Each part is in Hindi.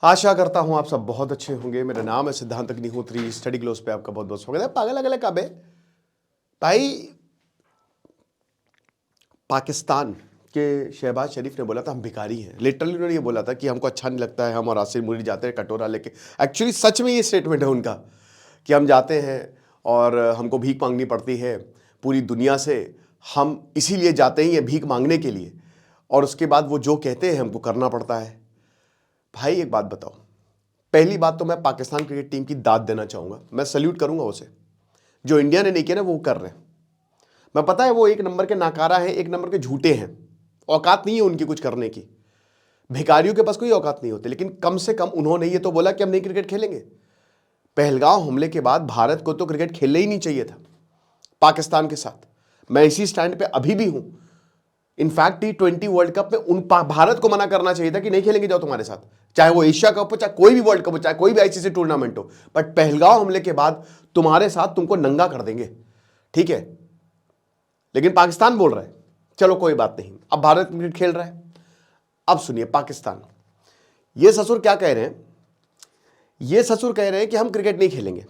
आशा करता हूं आप सब बहुत अच्छे होंगे। मेरा नाम है सिद्धांत अग्निहोत्री। स्टडी ग्लोस पे आपका बहुत बहुत स्वागत है। पागल अगले कब है भाई? पाकिस्तान के शहबाज शरीफ ने बोला था हम भिखारी हैं। लिटरली उन्होंने ये बोला था कि हमको अच्छा नहीं लगता है, हम और आसिर मुरी जाते हैं कटोरा लेके। एक्चुअली सच में ये स्टेटमेंट है उनका कि हम जाते हैं और हमको भीख मांगनी पड़ती है पूरी दुनिया से, हम इसीलिए जाते हैं ये भीख मांगने के लिए, और उसके बाद वो जो कहते हैं हमको करना पड़ता है। भाई एक बात बताओ, पहली बात तो मैं पाकिस्तान क्रिकेट टीम की दाद देना चाहूंगा, मैं सल्यूट करूंगा उसे। जो इंडिया ने नहीं किया ना वो कर रहे हैं। मैं पता है वो एक नंबर के नाकारा हैं, एक नंबर के झूठे हैं, औकात नहीं है उनकी कुछ करने की। भिखारियों के पास कोई औकात नहीं होती, लेकिन कम से कम उन्होंने ये तो बोला कि हम नहीं क्रिकेट खेलेंगे। पहलगाम हमले के बाद भारत को तो क्रिकेट खेलना ही नहीं चाहिए था पाकिस्तान के साथ। मैं इसी स्टैंड पे अभी भी हूं। इनफैक्ट T20 वर्ल्ड कप में भारत को मना करना चाहिए था कि नहीं खेलेंगे जाओ तुम्हारे साथ, चाहे वो एशिया कप हो, चाहे कोई भी वर्ल्ड कप हो, चाहे कोई भी आईसीसी टूर्नामेंट हो। बट पहलगाम हमले के बाद तुम्हारे साथ तुमको नंगा कर देंगे, ठीक है। लेकिन पाकिस्तान बोल रहा है चलो कोई बात नहीं, अब भारत क्रिकेट खेल रहा है। अब सुनिए पाकिस्तान, ये ससुर क्या कह रहे हैं? ये ससुर कह रहे हैं कि हम क्रिकेट नहीं खेलेंगे।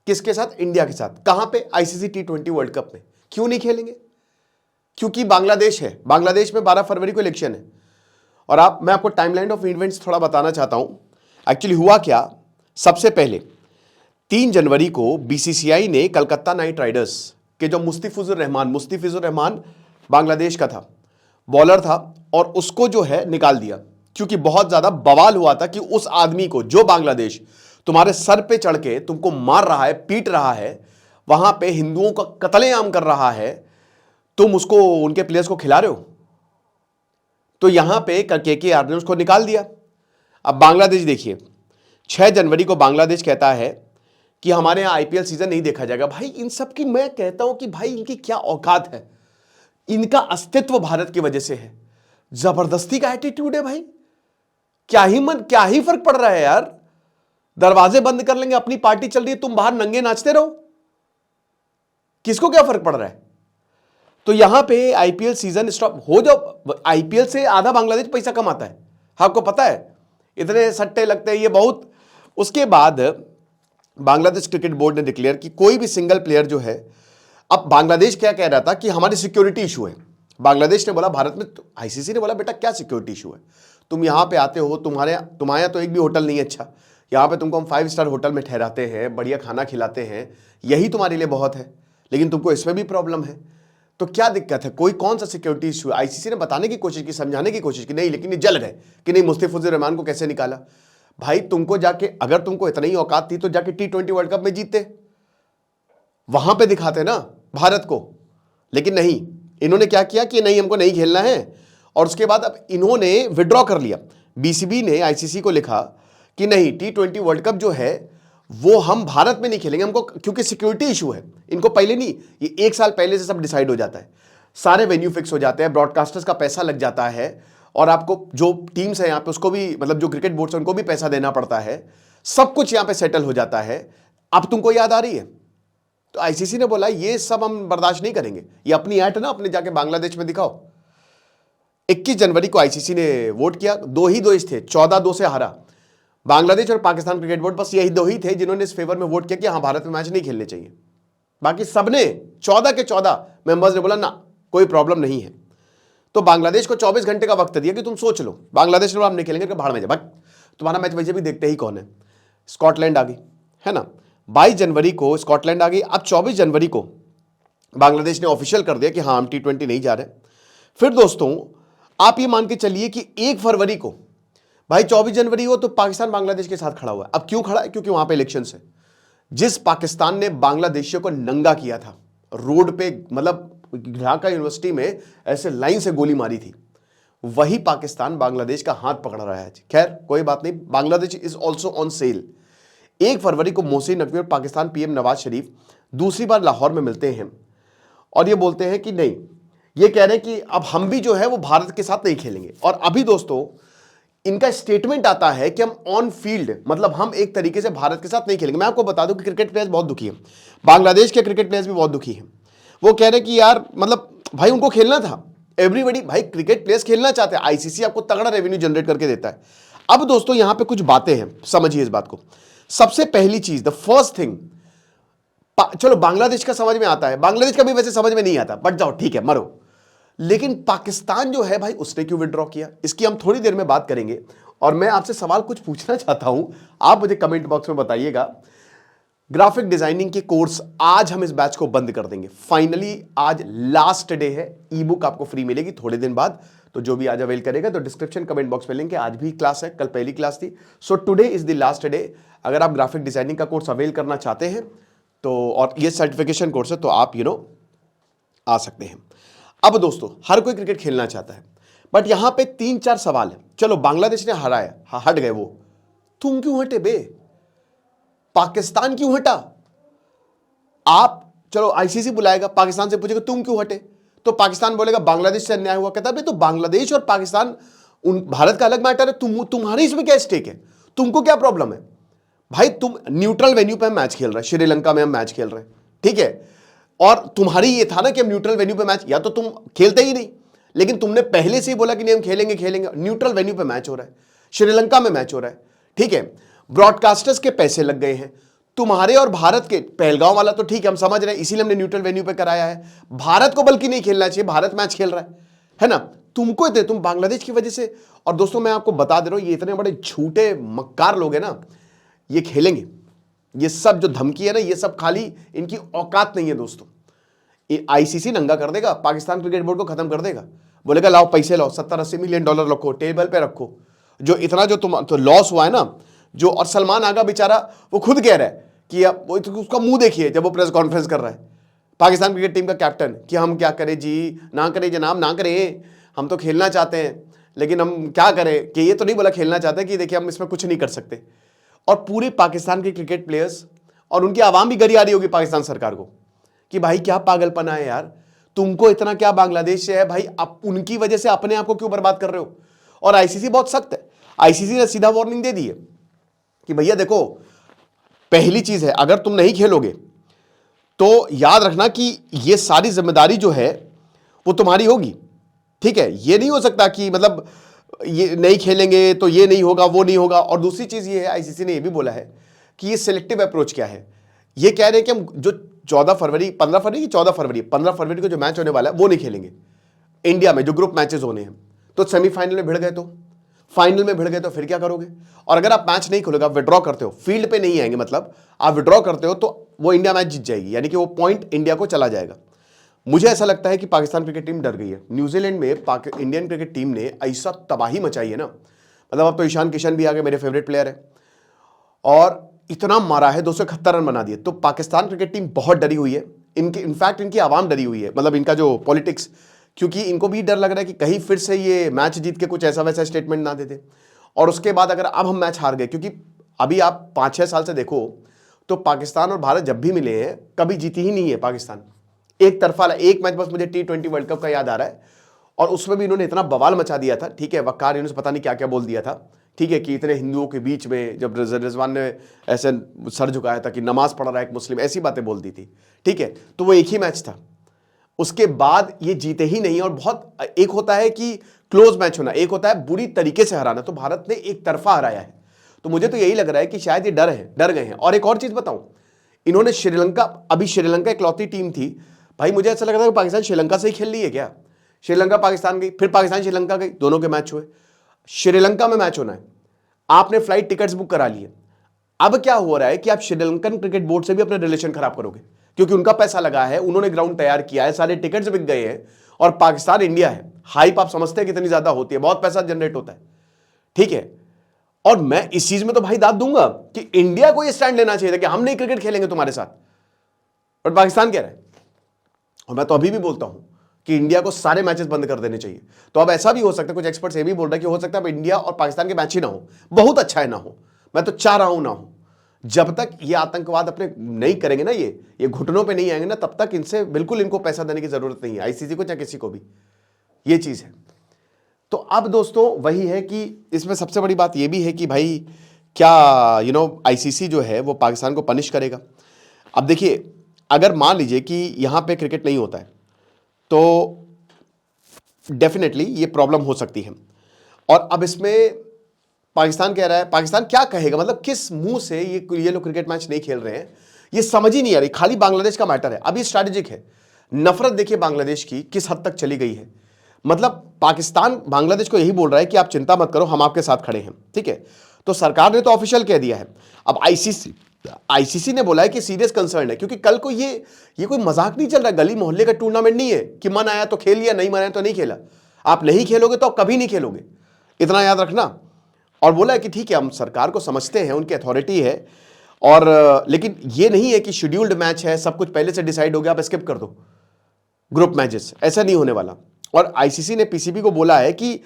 किसके साथ? इंडिया के साथ। कहां पे? आईसीसी T20 वर्ल्ड कप में। क्यों नहीं खेलेंगे? क्योंकि बांग्लादेश है, बांग्लादेश में 12 फरवरी को इलेक्शन है। और मैं आपको टाइमलाइन ऑफ इवेंट्स थोड़ा बताना चाहता हूं। एक्चुअली हुआ क्या, सबसे पहले 3 जनवरी को बीसीसीआई ने कलकत्ता नाइट राइडर्स के जो मुस्ताफिजुर रहमान बांग्लादेश का था, बॉलर था, और उसको जो है निकाल दिया, क्योंकि बहुत ज्यादा बवाल हुआ था कि उस आदमी को, जो बांग्लादेश तुम्हारे सर पे चढ़ के तुमको मार रहा है, पीट रहा है, वहां पे हिंदुओं का कत्लेआम कर रहा है, तुम उसको, उनके प्लेयर्स को खिला रहे हो। तो यहां पे KKR ने उसको निकाल दिया। अब बांग्लादेश देखिए, 6 जनवरी को बांग्लादेश कहता है कि हमारे यहां आईपीएल सीजन नहीं देखा जाएगा। भाई इन सब की मैं कहता हूं कि भाई इनकी क्या औकात है, इनका अस्तित्व भारत की वजह से है। जबरदस्ती का एटीट्यूड है भाई। क्या ही फर्क पड़ रहा है यार? दरवाजे बंद कर लेंगे, अपनी पार्टी चल रही है, तुम बाहर नंगे नाचते रहो, किसको क्या फर्क पड़ रहा है? तो यहां पे आईपीएल सीजन स्टॉप हो जाओ। आईपीएल से आधा बांग्लादेश पैसा कमाता है, आपको पता है, इतने सट्टे लगते हैं ये बहुत। उसके बाद बांग्लादेश क्रिकेट बोर्ड ने डिक्लेयर कि कोई भी सिंगल प्लेयर जो है, अब बांग्लादेश क्या कह रहा था कि हमारी सिक्योरिटी इशू है। बांग्लादेश ने बोला भारत में, आईसीसी ने बोला बेटा क्या सिक्योरिटी इशू है, तुम यहां पे आते हो, तुम्हारे यहाँ तो एक भी होटल नहीं है अच्छा, यहां पे तुमको हम 5 स्टार होटल में ठहराते हैं, बढ़िया खाना खिलाते हैं, यही तुम्हारे लिए बहुत है, लेकिन तुमको इसमें भी प्रॉब्लम है, तो क्या दिक्कत है? कोई कौन सा सिक्योरिटी इशू? आईसीसी ने बताने की कोशिश की, समझाने की कोशिश की, नहीं, लेकिन ये जल गए कि नहीं मुस्ताफिजुर रहमान को कैसे निकाला। भाई तुमको जाके, अगर तुमको इतनी ही औकात थी तो जाके T20 वर्ल्ड कप में जीतते, वहां पे दिखाते ना भारत को। लेकिन नहीं, इन्होंने क्या किया कि नहीं हमको नहीं खेलना है, और उसके बाद अब इन्होंने विड्रॉ कर लिया। बीसीबी ने आईसीसी को लिखा कि नहीं, T20 वर्ल्ड कप जो है वो हम भारत में नहीं खेलेंगे, हमको क्योंकि सिक्योरिटी इशू है। इनको पहले नहीं, ये 1 साल पहले से सब डिसाइड हो जाता है, सारे वेन्यू फिक्स हो जाते हैं, ब्रॉडकास्टर्स का पैसा लग जाता है, और आपको जो टीम्स है यहाँ पे उसको भी, मतलब जो क्रिकेट बोर्ड से उनको भी पैसा देना पड़ता है, सब कुछ यहाँ पे सेटल हो जाता है। अब तुमको याद आ रही है? तो आईसीसी ने बोला ये सब हम बर्दाश्त नहीं करेंगे, ये अपनी ऐट ना अपने जाके बांग्लादेश में दिखाओ। 21 जनवरी को आईसीसी ने वोट किया, 2 ही थे, 14-2 से हारा बांग्लादेश और पाकिस्तान क्रिकेट बोर्ड, बस यही 2 ही थे जिन्होंने इस फेवर में वोट किया कि हाँ भारत में मैच नहीं खेलने चाहिए। बाकी सबने 14 के 14 मेंबर्स ने बोला ना कोई प्रॉब्लम नहीं है। तो बांग्लादेश को 24 घंटे का वक्त दिया कि तुम सोच लो। बांग्लादेश ने बोला हम नहीं खेलेंगे, भाड़ में जा, तुम्हारा मैच वैसे भी देखते ही कौन है। स्कॉटलैंड आ गई है ना, 22 जनवरी को स्कॉटलैंड आ गई। अब 24 जनवरी को बांग्लादेश ने ऑफिशियल कर दिया कि हाँ हम T20 नहीं जा रहे। फिर दोस्तों आप ये मान के चलिए कि 1 फरवरी को, भाई 24 जनवरी हो तो पाकिस्तान बांग्लादेश के साथ खड़ा हुआ है। अब क्यों खड़ा है? क्योंकि वहां पे इलेक्शन है। जिस पाकिस्तान ने बांग्लादेशियों को नंगा किया था रोड पे, मतलब ढाका यूनिवर्सिटी में ऐसे लाइन से गोली मारी थी, वही पाकिस्तान बांग्लादेश का हाथ पकड़ रहा है। खैर कोई बात नहीं, Bangladesh is also on sale. 1 फरवरी को मोहसिन नकवी और पाकिस्तान पीएम नवाज शरीफ दूसरी बार लाहौर में मिलते हैं, और ये बोलते हैं कि नहीं, ये कह रहे हैं कि अब हम भी जो है वो भारत के साथ नहीं खेलेंगे। और अभी दोस्तों इनका स्टेटमेंट आता है कि हम ऑन फील्ड, मतलब हम एक तरीके से भारत के साथ नहीं खेलेंगे। मैं आपको बता दूं कि क्रिकेट प्लेयर्स बहुत दुखी हैं, बांग्लादेश के क्रिकेट प्लेयर्स भी बहुत दुखी हैं। वो कह रहे हैं कि यार मतलब भाई उनको खेलना था, एवरीबॉडी, भाई क्रिकेट प्लेयर्स खेलना चाहते हैं, आईसीसी आपको तगड़ा रेवेन्यू जनरेट करके देता है, अब दोस्तों यहां पे कुछ बातें हैं, समझिए इस बात को। सबसे पहली चीज, द फर्स्ट थिंग, चलो बांग्लादेश का समझ में आता है, बांग्लादेश का भी वैसे समझ में नहीं आता, बट जाओ ठीक है मरो। लेकिन पाकिस्तान जो है भाई, उसने क्यों विड्रॉ किया, इसकी हम थोड़ी देर में बात करेंगे। और मैं आपसे सवाल कुछ पूछना चाहता हूं, आप मुझे कमेंट बॉक्स में बताइएगा। ग्राफिक डिजाइनिंग के कोर्स आज हम इस बैच को बंद कर देंगे फाइनली। आज लास्ट डे है, ई बुक आपको फ्री मिलेगी थोड़े दिन बाद। तो जो भी आज अवेल करेगा, तो डिस्क्रिप्शन कमेंट बॉक्स में लिंक है। आज भी क्लास है, कल पहली क्लास थी। So today is the last day. अगर आप ग्राफिक डिजाइनिंग का कोर्स अवेल करना चाहते हैं तो, और ये सर्टिफिकेशन कोर्स है, तो आप आ सकते हैं। अब दोस्तों हर कोई क्रिकेट खेलना चाहता है, बट यहां पे 3-4 सवाल है। चलो बांग्लादेश ने हराया, हट गए वो, तुम क्यों हटे बे? पाकिस्तान क्यों हटा? आप चलो आईसीसी बुलाएगा, पाकिस्तान से पूछेगा तुम क्यों हटे, तो पाकिस्तान बोलेगा बांग्लादेश से अन्याय हुआ। कहता है तो बांग्लादेश और पाकिस्तान, भारत का अलग मैटर है, तुम्हारे इसमें क्या स्टेक है, तुमको क्या प्रॉब्लम है भाई? तुम न्यूट्रल वेन्यू पे हम मैच खेल रहे हैं, श्रीलंका में हम मैच खेल रहे हैं, ठीक है। और तुम्हारी ये था ना कि हम न्यूट्रल वेन्यू पे मैच, या तो तुम खेलते ही नहीं, लेकिन तुमने पहले से ही बोला कि नहीं हम खेलेंगे। न्यूट्रल वेन्यू पे मैच हो रहा है, श्रीलंका में मैच हो रहा है, ठीक है। ब्रॉडकास्टर्स के पैसे लग गए हैं तुम्हारे और भारत के। पहलगांव वाला तो ठीक है, हम समझ रहे हैं, इसीलिए हमने न्यूट्रल वेन्यू पे कराया है। भारत को बल्कि नहीं खेलना चाहिए, भारत मैच खेल रहा है ना। तुमको इतने, तुम बांग्लादेश की वजह से। और दोस्तों मैं आपको बता दे रहा हूं, ये इतने बड़े झूठे मक्कार लोग हैं ना, ये खेलेंगे। ये सब जो धमकी है ना, ये सब खाली इनकी औकात नहीं है दोस्तों। आईसीसी नंगा कर देगा, पाकिस्तान क्रिकेट बोर्ड को खत्म कर देगा, बोलेगा लाओ पैसे लाओ, $70-80 मिलियन रखो टेबल पे रखो। जो इतना जो तुम तो लॉस हुआ है ना जो, और सलमान आगा बेचारा वो खुद कह रहा है कि वो उसका मुंह देखिए जब वो प्रेस कॉन्फ्रेंस कर रहा है, पाकिस्तान क्रिकेट टीम का कैप्टन, कि हम क्या करें जी, ना करें जनाब, ना करें, हम तो खेलना चाहते हैं, लेकिन हम क्या करें। कि ये तो नहीं बोला खेलना चाहते कि देखिए हम इसमें कुछ नहीं कर सकते। और पूरे पाकिस्तान के क्रिकेट प्लेयर्स और उनकी आवाम भी गरी आ रही होगी पाकिस्तान सरकार को कि भाई क्या पागलपना है यार, तुमको इतना क्या बांग्लादेश से है भाई, आप उनकी वजह से अपने आप को क्यों बर्बाद कर रहे हो। और आईसीसी बहुत सख्त है, आईसीसी ने सीधा वार्निंग दे दी है कि भैया देखो, पहली चीज है अगर तुम नहीं खेलोगे तो याद रखना कि ये सारी जिम्मेदारी जो है वो तुम्हारी होगी, ठीक है। ये नहीं हो सकता कि मतलब ये नहीं खेलेंगे तो ये नहीं होगा, वो नहीं होगा। और दूसरी चीज ये है, आईसीसी ने ये भी बोला है कि ये सिलेक्टिव अप्रोच क्या है। ये कह रहे हैं कि हम जो 15 फरवरी को जो मैच होने वाला है वो नहीं खेलेंगे इंडिया में, जो ग्रुप मैचेस होने हैं। तो सेमीफाइनल में भिड़ गए तो, फाइनल में भिड़ गए तो फिर क्या करोगे। और अगर आप मैच नहीं खोलोगे, आप विड्रॉ करते हो, फील्ड पे नहीं आएंगे, मतलब आप विड्रॉ करते हो, तो वो इंडिया मैच जीत जाएगी, यानी कि वो पॉइंट इंडिया को चला जाएगा। मुझे ऐसा लगता है कि पाकिस्तान क्रिकेट टीम डर गई है। न्यूजीलैंड में इंडियन क्रिकेट टीम ने ऐसा तबाही मचाई है ना, मतलब अब तो ईशान किशन भी आ गए, मेरे फेवरेट प्लेयर है, और इतना मारा है, 271 रन बना दिए। तो पाकिस्तान क्रिकेट टीम बहुत डरी हुई है, इनफैक्ट इनकी आवाम डरी हुई है, मतलब इनका जो पॉलिटिक्स, क्योंकि इनको भी डर लग रहा है कि कहीं फिर से ये मैच जीत के कुछ ऐसा वैसा स्टेटमेंट ना दे दे। और उसके बाद अगर अब हम मैच हार गए, क्योंकि अभी आप 5-6 साल से देखो तो पाकिस्तान और भारत जब भी मिले हैं कभी जीती ही नहीं है पाकिस्तान, एक तरफा। एक मैच बस मुझे T20 वर्ल्ड कप का याद आ रहा है, और उसमें भी इन्होंने इतना बवाल मचा दिया था, ठीक है। वकार यूनुस पता नहीं क्या क्या बोल दिया था, ठीक है, कि इतने हिंदुओं के बीच में जब रिजवान ने ऐसे सर झुकाया था कि नमाज पढ़ रहा है एक मुस्लिम, ऐसी बातें बोल दी थी, ठीक है। तो वो एक ही मैच था, उसके बाद ये जीते ही नहीं। और बहुत, एक होता है कि क्लोज मैच होना, एक होता है बुरी तरीके से हराना। तो भारत ने एक तरफा हराया है, तो मुझे तो यही लग रहा है कि शायद ये डर गए हैं। और एक और चीज बताऊं, इन्होंने श्रीलंका, अभी श्रीलंका इकलौती टीम थी भाई, मुझे ऐसा लग रहा था कि पाकिस्तान श्रीलंका से ही खेल रही है क्या। श्रीलंका पाकिस्तान गई, फिर पाकिस्तान श्रीलंका गई, दोनों के मैच हुए। श्रीलंका में मैच होना है, आपने फ्लाइट टिकट्स बुक करा लिए। अब क्या हो रहा है कि आप श्रीलंकन क्रिकेट बोर्ड से भी अपने रिलेशन खराब करोगे, क्योंकि उनका पैसा लगा है, उन्होंने ग्राउंड तैयार किया है, सारे टिकट्स बिक गए हैं, और पाकिस्तान इंडिया है, हाइप आप समझते हैं कितनी ज्यादा होती है, बहुत पैसा जनरेट होता है, ठीक है। और मैं इस चीज में तो भाई दाद दूंगा कि इंडिया को यह स्टैंड लेना चाहिए था कि हम नहीं क्रिकेट खेलेंगे तुम्हारे साथ, बट पाकिस्तान कह रहा है। और मैं तो अभी भी बोलता हूं कि इंडिया को सारे मैचेस बंद कर देने चाहिए। तो अब ऐसा भी हो सकता है, कुछ एक्सपर्ट्स ये भी बोल रहे हैं कि हो सकता है अब इंडिया और पाकिस्तान के मैच ही ना हो, बहुत अच्छा है ना हो, मैं तो चाह रहा हूं ना हो। जब तक ये आतंकवाद अपने नहीं करेंगे ना, ये घुटनों पे नहीं आएंगे ना, तब तक इनसे बिल्कुल इनको पैसा देने की जरूरत नहीं है, आईसीसी को चाहे किसी को भी, ये चीज है। तो अब दोस्तों वही है कि इसमें सबसे बड़ी बात ये भी है कि भाई क्या आईसीसी जो है वो पाकिस्तान को पनिश करेगा। अब देखिए, अगर मान लीजिए कि यहां पे क्रिकेट नहीं होता है तो डेफिनेटली ये प्रॉब्लम हो सकती है। और अब इसमें पाकिस्तान कह रहा है, पाकिस्तान क्या कहेगा, मतलब किस मुंह से ये लोग क्रिकेट मैच नहीं खेल रहे हैं, ये समझ ही नहीं आ रही। खाली बांग्लादेश का मैटर है, अब ये स्ट्रैटेजिक है। नफरत देखिए बांग्लादेश की किस हद तक चली गई है। मतलब पाकिस्तान बांग्लादेश को यही बोल रहा है कि आप चिंता मत करो, हम आपके साथ खड़े हैं, ठीक है। तो सरकार ने तो ऑफिशियल कह दिया है। अब आईसीसी ने बोला है कि सीरियस कंसर्न है, क्योंकि कल को ये कोई मजाक नहीं चल रहा, गली मोहल्ले का टूर्नामेंट नहीं है कि मन आया तो खेल लिया, नहीं मन आया तो नहीं खेला। आप नहीं खेलोगे तो आप कभी नहीं खेलोगे, इतना याद रखना। और बोला है कि ठीक है, हम सरकार को समझते हैं, उनकी अथॉरिटी है, और लेकिन ये नहीं है कि शेड्यूल्ड मैच है, सब कुछ पहले से डिसाइड हो गया, आप स्किप कर दो ग्रुप मैचेस, ऐसा नहीं होने वाला। और आईसीसी ने पीसीबी को बोला है कि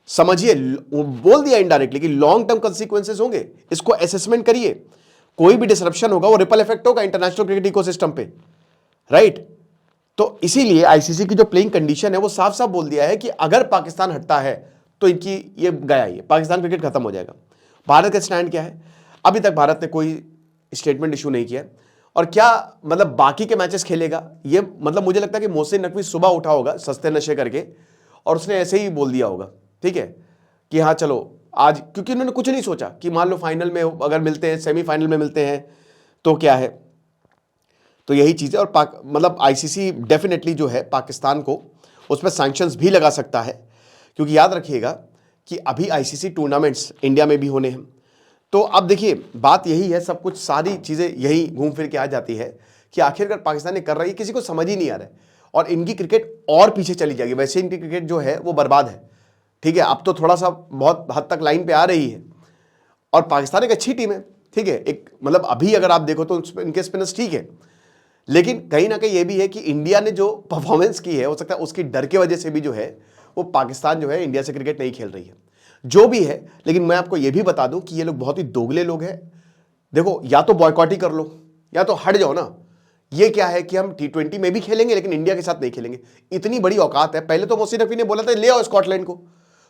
समझिए, बोल दिया इनडायरेक्टली कि लॉन्ग टर्म कंसीक्वेंसेस होंगे, इसको असेसमेंट करिए, कोई भी डिसरप्शन होगा वो रिपल इफेक्ट होगा इंटरनेशनल क्रिकेट इकोसिस्टम पे, राइट। तो इसीलिए आईसीसी की जो प्लेइंग कंडीशन है वो साफ साफ बोल दिया है कि अगर पाकिस्तान हटता है तो इनकी ये गया, ये पाकिस्तान क्रिकेट खत्म हो जाएगा। भारत का स्टैंड क्या है? अभी तक भारत ने कोई स्टेटमेंट इशू नहीं किया, और क्या मतलब बाकी के मैचेस खेलेगा ये, मतलब मुझे लगता है कि मोहसिन नकवी सुबह उठा होगा सस्ते नशे करके और उसने ऐसे ही बोल दिया होगा, ठीक है, कि हाँ चलो आज, क्योंकि उन्होंने कुछ नहीं सोचा कि मान लो फाइनल में अगर मिलते हैं, सेमीफाइनल में मिलते हैं तो क्या है। तो यही चीज़ है। और मतलब आईसीसी डेफिनेटली जो है पाकिस्तान को उस पर सैंक्शंस भी लगा सकता है, क्योंकि याद रखिएगा कि अभी आईसीसी टूर्नामेंट्स इंडिया में भी होने हैं। तो अब देखिए बात यही है, सब कुछ सारी चीज़ें यही घूम फिर के आ जाती है कि आखिरकार पाकिस्तान ने कर रही है, किसी को समझ ही नहीं आ रहा है, और इनकी क्रिकेट और पीछे चली जाएगी। वैसे इनकी क्रिकेट जो है वो बर्बाद है, ठीक है। अब तो थोड़ा सा बहुत हद तक लाइन पे आ रही है, और पाकिस्तान एक अच्छी टीम है, ठीक है। एक मतलब अभी अगर आप देखो तो इनके स्पिनर्स ठीक है, लेकिन कहीं ना कहीं ये भी है कि इंडिया ने जो परफॉर्मेंस की है, हो सकता है उसकी डर की वजह से भी जो है वो पाकिस्तान जो है इंडिया से क्रिकेट नहीं खेल रही है, जो भी है। लेकिन मैं आपको ये भी बता दूं कि ये लोग बहुत ही दोगले लोग हैं। देखो, या तो बॉयकॉट ही कर लो या तो हट जाओ ना। ये क्या है कि हम T20 में भी खेलेंगे लेकिन इंडिया के साथ नहीं खेलेंगे, इतनी बड़ी औकात है। पहले तो मोहसिन नकवी ने बोला था ले आओ स्कॉटलैंड को,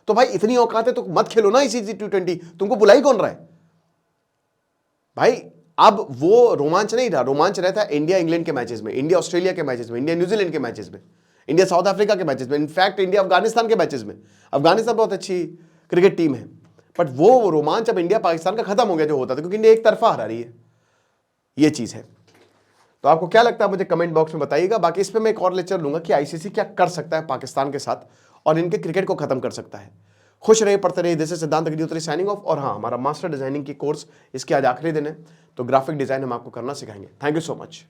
तो भाई इतनी औकात है तो मत खेलो ना इसी T20, तुमको बुला ही कौन रहा है भाई। अब वो रोमांच नहीं रहा, रोमांच रहता है इंडिया इंग्लैंड के मैचेस में, इंडिया ऑस्ट्रेलिया के मैचेस में, इंडिया न्यूजीलैंड के मैचेस में, इंडिया साउथ अफ्रीका के मैचेस में, इनफैक्ट इंडिया अफगानिस्तान के मैचेस में। अफगानिस्तान बहुत अच्छी क्रिकेट टीम है, बट वो रोमांच अब इंडिया पाकिस्तान का खत्म हो गया जो होता था, क्योंकि इंडिया एक तरफा हरा रही है, ये चीज है। तो आपको क्या लगता है मुझे कमेंट बॉक्स में बताइएगा। बाकी इस पर मैं एक और लेक्चर लूंगा कि आईसीसी क्या कर सकता है पाकिस्तान के साथ और इनके क्रिकेट को खत्म कर सकता है। खुश रहिए, पढ़ते रहिए। दिस इज सिद्धांत अग्निहोत्री साइनिंग ऑफ। और हाँ, हमारा मास्टर डिजाइनिंग की कोर्स इसके आज आखिरी दिन है, तो ग्राफिक डिजाइन हम आपको करना सिखाएंगे। Thank you so much.